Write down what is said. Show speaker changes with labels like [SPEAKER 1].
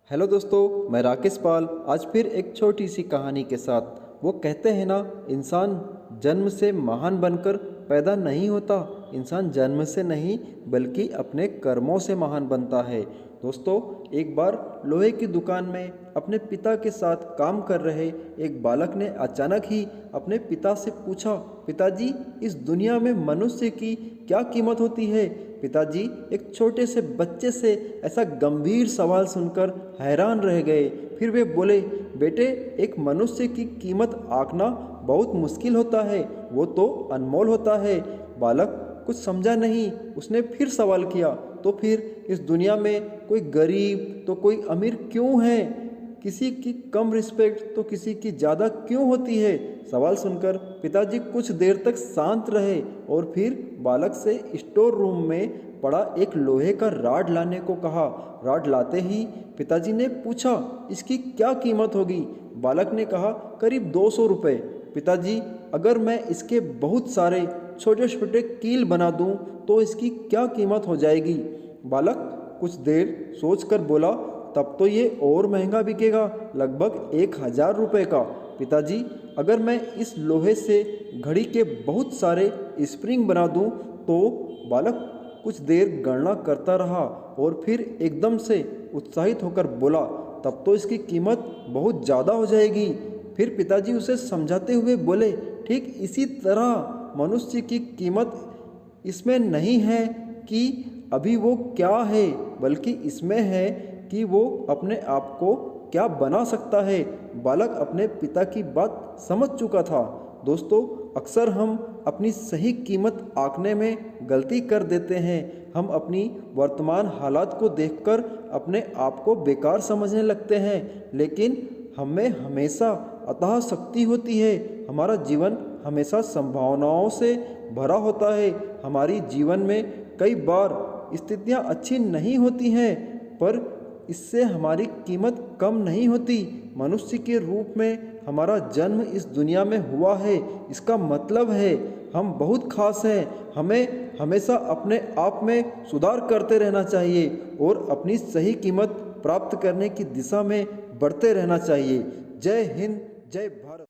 [SPEAKER 1] Hello दोस्तों, मैं राकेश पाल आज फिर एक छोटी सी कहानी के साथ। वो कहते हैं ना, इंसान जन्म से महान बनकर पैदा नहीं होता। इंसान जन्म से नहीं बल्कि अपने कर्मों से महान बनता है। दोस्तों, एक बार लोहे की दुकान में अपने पिता के साथ काम कर रहे एक बालक ने अचानक ही अपने पिता से पूछा, पिताजी, इस दुनिया में मनुष्य की क्या कीमत होती है? पिताजी एक छोटे से बच्चे से ऐसा गंभीर सवाल सुनकर हैरान रह गए। फिर वे बोले, बेटे, एक मनुष्य की कीमत आंकना बहुत मुश्किल होता है, वो तो अनमोल होता है। बालक कुछ समझा नहीं। उसने फिर सवाल किया, तो फिर इस दुनिया में कोई गरीब तो कोई अमीर क्यों है? किसी की कम रिस्पेक्ट तो किसी की ज़्यादा क्यों होती है? सवाल सुनकर पिताजी कुछ देर तक शांत रहे और फिर बालक से स्टोर रूम में पड़ा एक लोहे का राड लाने को कहा। राड लाते ही पिताजी ने पूछा, इसकी क्या कीमत होगी? बालक ने कहा, करीब 200 रुपये। पिताजी, अगर मैं इसके बहुत सारे छोटे छोटे कील बना दूं तो इसकी क्या कीमत हो जाएगी? बालक कुछ देर सोचकर बोला, तब तो ये और महंगा बिकेगा, लगभग 1000 रुपये का। पिताजी, अगर मैं इस लोहे से घड़ी के बहुत सारे स्प्रिंग बना दूं तो? बालक कुछ देर गणना करता रहा और फिर एकदम से उत्साहित होकर बोला, तब तो इसकी कीमत बहुत ज़्यादा हो जाएगी। फिर पिताजी उसे समझाते हुए बोले, ठीक इसी तरह मनुष्य की कीमत इसमें नहीं है कि अभी वो क्या है, बल्कि इसमें है कि वो अपने आप को क्या बना सकता है। बालक अपने पिता की बात समझ चुका था। दोस्तों, अक्सर हम अपनी सही कीमत आंकने में गलती कर देते हैं। हम अपनी वर्तमान हालात को देखकर अपने आप को बेकार समझने लगते हैं, लेकिन हमें हमेशा अतः शक्ति होती है। हमारा जीवन हमेशा संभावनाओं से भरा होता है। हमारी जीवन में कई बार स्थितियां अच्छी नहीं होती हैं, पर इससे हमारी कीमत कम नहीं होती। मनुष्य के रूप में हमारा जन्म इस दुनिया में हुआ है, इसका मतलब है हम बहुत खास हैं। हमें हमेशा अपने आप में सुधार करते रहना चाहिए और अपनी सही कीमत प्राप्त करने की दिशा में बढ़ते रहना चाहिए। जय हिंद, जय भारत।